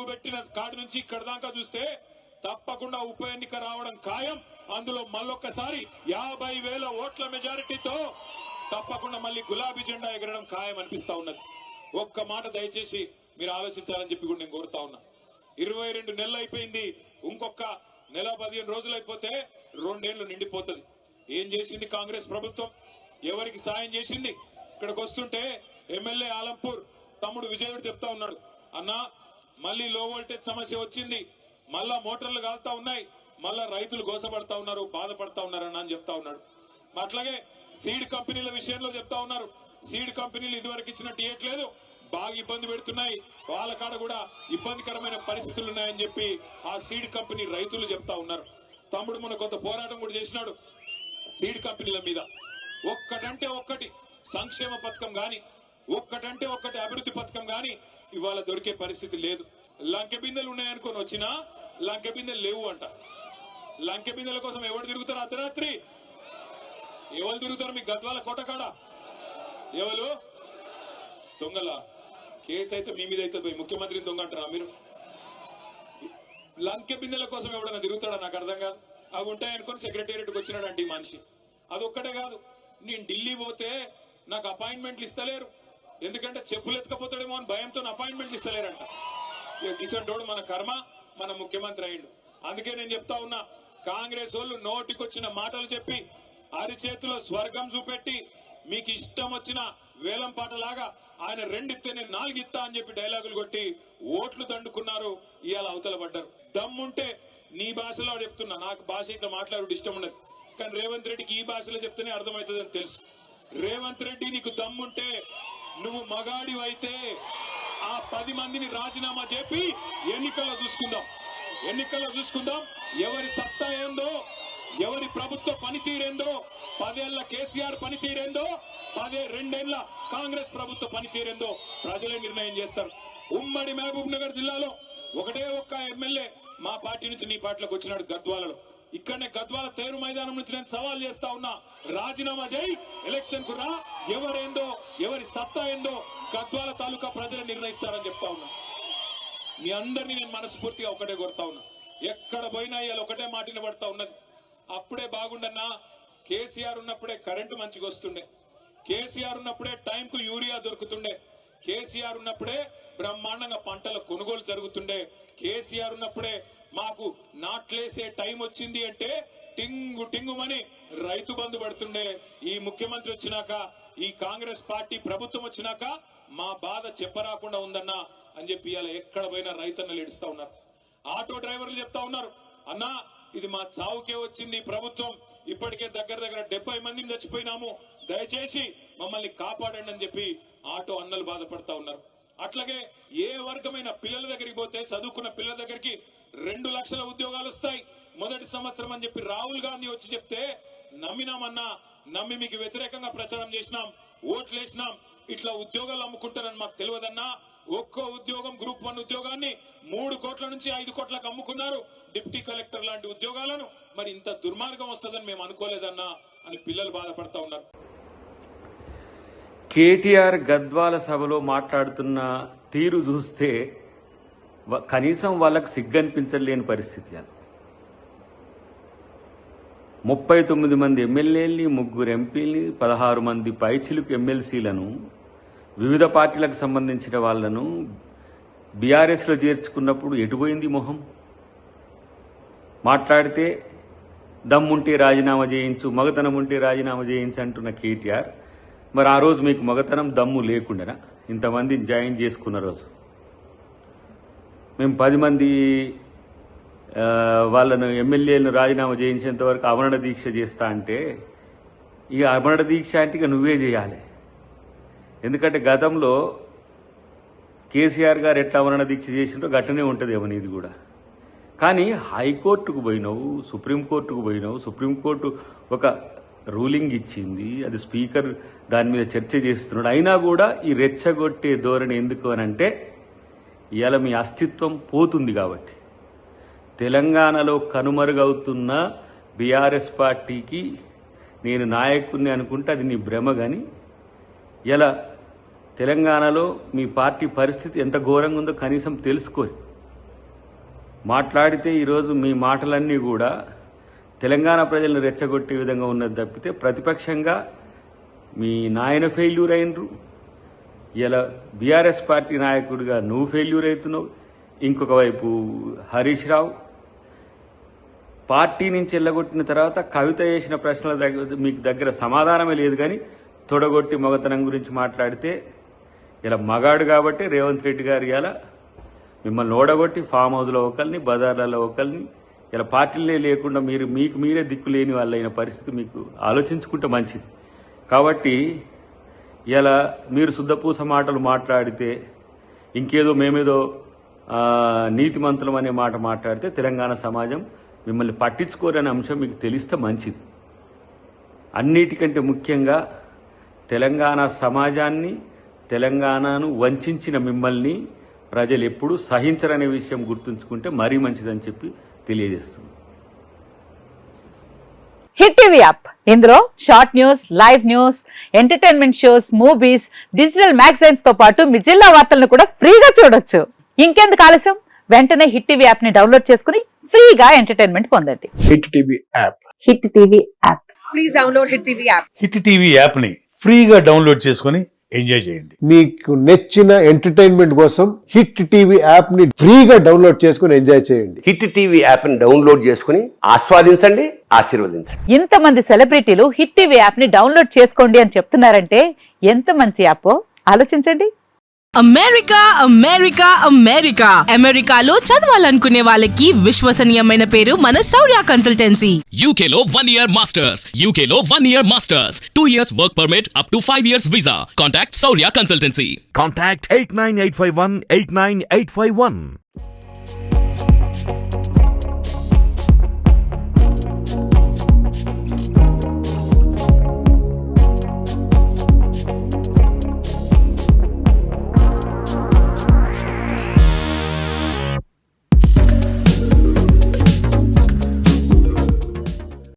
అడుగుపెట్టిన కాడి నుంచి ఇక్కడ దాకా చూస్తే తప్పకుండా ఉప ఎన్నిక రావడం ఖాయం. అందులో మళ్ళొక్కసారి 50,000 ఓట్ల మెజారిటీతో తప్పకుండా మళ్ళీ గులాబీ జెండా ఎగరడం ఖాయం అనిపిస్తా ఉన్నది. ఒక్క మాట దయచేసి మీరు ఆలోచించాలని చెప్పి కూడా నేను కోరుతా ఉన్నా. 22 నెలలు అయిపోయింది. ఇంకొక నెల 15 రోజులు అయిపోతే 2 ఏళ్లు నిండిపోతుంది. ఏం చేసింది కాంగ్రెస్ ప్రభుత్వం? ఎవరికి సాయం చేసింది? ఇక్కడికి వస్తుంటే ఎమ్మెల్యే ఆలంపూర్ తమ్ముడు విజయుడు చెప్తా ఉన్నాడు, అన్నా మళ్ళీ లో వోల్టేజ్ సమస్య వచ్చింది, మళ్ళా మోటార్లు కాలుతా ఉన్నాయి, మళ్ళా రైతులు గోసపడతా ఉన్నారు, బాధపడతా ఉన్నారన్న అని చెప్తా ఉన్నాడు. అట్లాగే సీడ్ కంపెనీల విషయంలో చెప్తా ఉన్నారు, సీడ్ కంపెనీలు ఇదివరకు ఇచ్చినట్టు ఇవ్వట్లేదు, బాగా ఇబ్బంది పెడుతున్నాయి, వాళ్ళ కాడ కూడా ఇబ్బందికరమైన పరిస్థితులు ఉన్నాయని చెప్పి ఆ సీడ్ కంపెనీ రైతులు చెప్తా ఉన్నారు. తమ్ముడు మన కొంత పోరాటం కూడా చేసినాడు సీడ్ కంపెనీల మీద. ఒక్కటంటే ఒక్కటి సంక్షేమ పథకం గాని, ఒక్కటంటే ఒక్కటి అభివృద్ధి పథకం గాని ఇవాళ దొరికే పరిస్థితి లేదు. లంకె బిందెలు ఉన్నాయనుకొని వచ్చినా లంకె బిందెలు లేవు అంట. లంకె బిందెల కోసం ఎవరు తిరుగుతారు? అర్ధరాత్రి ఎవరు తిరుగుతారు? మీ గద్వాల కోటకాడ ఎవరు దొంగల కేసు అయితే మీ మీద అయితే ముఖ్యమంత్రిని దొంగ అంటారా మీరు? లంకె బిందెల కోసం ఎవడన్నా తిరుగుతాడా? నాకు అర్థం కాదు. అవి ఉంటాయనుకొని సెక్రటేరియట్కి వచ్చినాడంటే ఈ మనిషి. అదొక్కటే కాదు, నేను ఢిల్లీ పోతే నాకు అపాయింట్మెంట్లు ఇస్తలేరు, ఎందుకంటే చెప్పులు ఎత్తుకపోతాడేమో అని భయంతో అపాయింట్మెంట్లు ఇస్తలేరంట. కిషోర్ మన కర్మ, మన ముఖ్యమంత్రి అయ్యిండు. అందుకే నేను చెప్తా ఉన్నా, కాంగ్రెస్ వాళ్ళు నోటికొచ్చిన మాటలు చెప్పి అరిచేతిలో స్వర్గం చూపెట్టి మీకు ఇష్టం వచ్చిన వేలం పాటలాగా ఆయన 2 ఇస్తే నేను 4 ఇస్తా అని చెప్పి డైలాగులు కొట్టి ఓట్లు దండుకున్నారు. ఇవాళ అవతల పడ్డారు. దమ్ముంటే నీ భాషలో చెప్తున్నా, నాకు భాష ఇట్లా మాట్లాడు ఇష్టం ఉండదు, కానీ రేవంత్ రెడ్డికి ఈ భాషలో చెప్తేనే అర్థమవుతుందని తెలుసు. రేవంత్ రెడ్డి నీకు దమ్ముంటే, నువ్వు మగాడివైతే ఆ 10 మందిని రాజీనామా చెప్పి ఎన్నికల్లో చూసుకుందాం ఎవరి సత్తా ఏందో, ఎవరి ప్రభుత్వ పనితీరేందో, 10 ఏళ్ల కేసీఆర్ పనితీరేందో, 2 ఏళ్ల కాంగ్రెస్ ప్రభుత్వ పనితీరేందో ప్రజలే నిర్ణయం చేస్తారు. ఉమ్మడి మహబూబ్ నగర్ జిల్లాలో ఒకటే ఒక్క ఎమ్మెల్యే మా పార్టీ నుంచి నీ పార్టీలోకి వచ్చినాడు గద్వాలలో. ఇక్కడనే గద్వాల తేరు మైదానం నుంచి నేను సవాల్ చేస్తా ఉన్నా, రాజీనామా చేయి, ఎలక్షన్ కు రా, ఎవరేందో ఎవరి సత్తా ఏందో గద్వాల తాలూకా ప్రజలు నిర్ణయిస్తారని చెప్తా ఉన్నా. మీ అందరినీ నేను మనస్ఫూర్తిగా ఒకటే కోరుతా ఉన్నా, ఎక్కడ పోయినా ఇవాళ ఒకటే మాట వినబడతా ఉన్నది. అప్పుడే బాగుండన్నా, కేసీఆర్ ఉన్నప్పుడే కరెంటు మంచిగా వస్తుండే, కేసీఆర్ ఉన్నప్పుడే టైంకు యూరియా దొరుకుతుండే, కేసీఆర్ ఉన్నప్పుడే బ్రహ్మాండంగా పంటల కొనుగోలు జరుగుతుండే, కేసీఆర్ ఉన్నప్పుడే మాకు నాట్లేసే టైం వచ్చింది అంటే టింగు టింగుమని రైతు బంధు పడుతుండే. ఈ ముఖ్యమంత్రి వచ్చినాక, ఈ కాంగ్రెస్ పార్టీ ప్రభుత్వం వచ్చినాక మా బాధ చెప్పరాకుండా ఉందన్నా అని చెప్పి ఇవాళ ఎక్కడ పోయినా రైతన్నలు ఏడుస్తా ఉన్నారు. ఆటో డ్రైవర్లు చెప్తా ఉన్నారు, అన్నా ఇది మా చావుకే వచ్చింది ప్రభుత్వం, ఇప్పటికే దగ్గర 70 మందిని చచ్చిపోయినాము, దయచేసి మమ్మల్ని కాపాడండి అని చెప్పి ఆటో అన్నలు బాధపడతా ఉన్నారు. అట్లాగే ఏ వర్గమైన పిల్లల దగ్గరికి పోతే, చదువుకున్న పిల్లల దగ్గరికి 2 లక్షల ఉద్యోగాలు వస్తాయి మొదటి సంవత్సరం అని చెప్పి రాహుల్ గాంధీ వచ్చి చెప్తే నమ్మినామన్నా, నమ్మి మీకు వ్యతిరేకంగా ప్రచారం చేసినాం, ఓట్లేసినాం. ఇట్లా ఉద్యోగాలు అమ్ముకుంటారని మాకు తెలియదన్నా. ఒక్కో ఉద్యోగం గ్రూప్ 1 ఉద్యోగాన్ని 3 కోట్ల నుంచి 5 కోట్లకు అమ్ముకున్నారు, డిప్యూటీ కలెక్టర్ లాంటి ఉద్యోగాలను. మరి ఇంత దుర్మార్గం వస్తుందని మేము అనుకోలేదన్నా అని పిల్లలు బాధపడతా ఉన్నారు. కేటీఆర్ గద్వాల సభలో మాట్లాడుతున్న తీరు చూస్తే కనీసం వాళ్ళకు సిగ్గనిపించలేని పరిస్థితి. 39 మంది ఎమ్మెల్యేలని, 3 ఎంపీలని, 16 మంది పైచిలుకు ఎమ్మెల్సీలను, వివిధ పార్టీలకు సంబంధించిన వాళ్లను బీఆర్ఎస్లో చేర్చుకున్నప్పుడు ఎటుపోయింది మొహం? మాట్లాడితే దమ్ముంటే రాజీనామా చేయించు, మగతనం ఉంటే రాజీనామా చేయించు అంటున్న కేటీఆర్, మరి ఆ రోజు మీకు మగతనం దమ్ము లేకుండానా ఇంతమందిని జాయిన్ చేసుకున్న రోజు? మేము 10 మంది వాళ్ళను ఎమ్మెల్యేలను రాజీనామా చేయించేంత వరకు అమరణ దీక్ష చేస్తా అంటే, ఇక అమరణ దీక్ష అంటే ఇక నువ్వే చేయాలి. ఎందుకంటే గతంలో కేసీఆర్ గారు ఎట్లా అమరణ దీక్ష చేసిందో గట్టనే ఉంటుంది ఏమో నీది కూడా. కానీ హైకోర్టుకు పోయినావు, సుప్రీంకోర్టుకు పోయినావు, సుప్రీంకోర్టు ఒక రూలింగ్ ఇచ్చింది, అది స్పీకర్ దాని మీద చర్చ చేస్తున్నాడు. అయినా కూడా ఈ రెచ్చగొట్టే ధోరణి ఎందుకు అని అంటే, ఇవాళ మీ అస్తిత్వం పోతుంది కాబట్టి. తెలంగాణలో కనుమరుగవుతున్న బీఆర్ఎస్ పార్టీకి నేను నాయకుడిని అనుకుంటే అది నీ భ్రమ. కానీ ఇలా తెలంగాణలో మీ పార్టీ పరిస్థితి ఎంత ఘోరంగా ఉందో కనీసం తెలుసుకోరు. మాట్లాడితే ఈరోజు మీ మాటలన్నీ కూడా తెలంగాణ ప్రజలను రెచ్చగొట్టే విధంగా ఉన్నది తప్పితే ప్రతిపక్షంగా మీ నాయన ఫెయిల్యూర్ అయినరు. ఇలా బీఆర్ఎస్ పార్టీ నాయకుడిగా నువ్వు ఫెయిల్యూర్ అవుతున్నావు. ఇంకొక వైపు హరీష్ రావు పార్టీ నుంచి వెళ్ళగొట్టిన తర్వాత కవిత చేసిన ప్రశ్నల దగ్గర మీకు దగ్గర సమాధానమే లేదు. కానీ తొడగొట్టి మగతనం గురించి మాట్లాడితే ఇలా మగాడు కాబట్టి రేవంత్ రెడ్డి గారు ఇలా మిమ్మల్ని ఓడగొట్టి ఫామ్ హౌస్లో ఒకరిని బజార్లలో ఒకరిని ఇలా పార్టీలే లేకుండా మీకు మీరే దిక్కు లేని వాళ్ళైన పరిస్థితి మీకు ఆలోచించుకుంటే మంచిది. కాబట్టి ఇలా మీరు శుద్ధపూస మాటలు మాట్లాడితే ఇంకేదో మేమేదో నీతిమంతులం అనే మాట మాట్లాడితే తెలంగాణ సమాజం మిమ్మల్ని పట్టించుకోరనే అంశం మీకు తెలిస్తే మంచిది. అన్నిటికంటే ముఖ్యంగా తెలంగాణ సమాజాన్ని తెలంగాణను వంచిన మిమ్మల్ని ప్రజలు ఎప్పుడూ సహించరనే విషయం గుర్తుంచుకుంటే మరీ మంచిదని చెప్పి తెలియజేస్తుంది. హిట్ టీవీ యాప్, ఇందులో short news, live news, entertainment shows, movies, digital magazines తో పాటు మీ జిల్లా వార్తలను కూడా ఫ్రీగా చూడొచ్చు. ఇంకెందుకు ఆలస్యం, వెంటనే హిట్ టీవీ యాప్ ని డౌన్లోడ్ చేసుకుని ఫ్రీగా ఎంటర్టైన్మెంట్ పొందండి. Hit TV app. Hit TV app. Please download hit TV app. Hit TV app ని ఫ్రీగా డౌన్లోడ్ చేసుకుని ఎంజాయ్ చేయండి. మీకు నచ్చిన ఎంటర్టైన్మెంట్ కోసం హిట్ టీవీ యాప్ ని ఫ్రీగా డౌన్లోడ్ చేసుకుని ఎంజాయ్ చేయండి. హిట్ టీవీ యాప్ ని డౌన్లోడ్ చేసుకుని ఆస్వాదించండి, ఆశీర్వదించండి. ఇంతమంది సెలబ్రిటీలు హిట్ టీవీ యాప్ ని డౌన్లోడ్ చేసుకోండి అని చెప్తున్నారంటే ఎంత మంచి యాప్ ఆలోచించండి. అమెరికా అమెరికా అమెరికా అమెరికాలో చదవాలనుకునే వాళ్ళకి విశ్వసనీయమైన పేరు మన శౌర్య కన్సల్టెన్సీ. UK లో 1 year masters. UK లో 1 year masters. 2 years work permit up to 5 years visa. Contact Saurya Consultancy. Contact 89851 89851.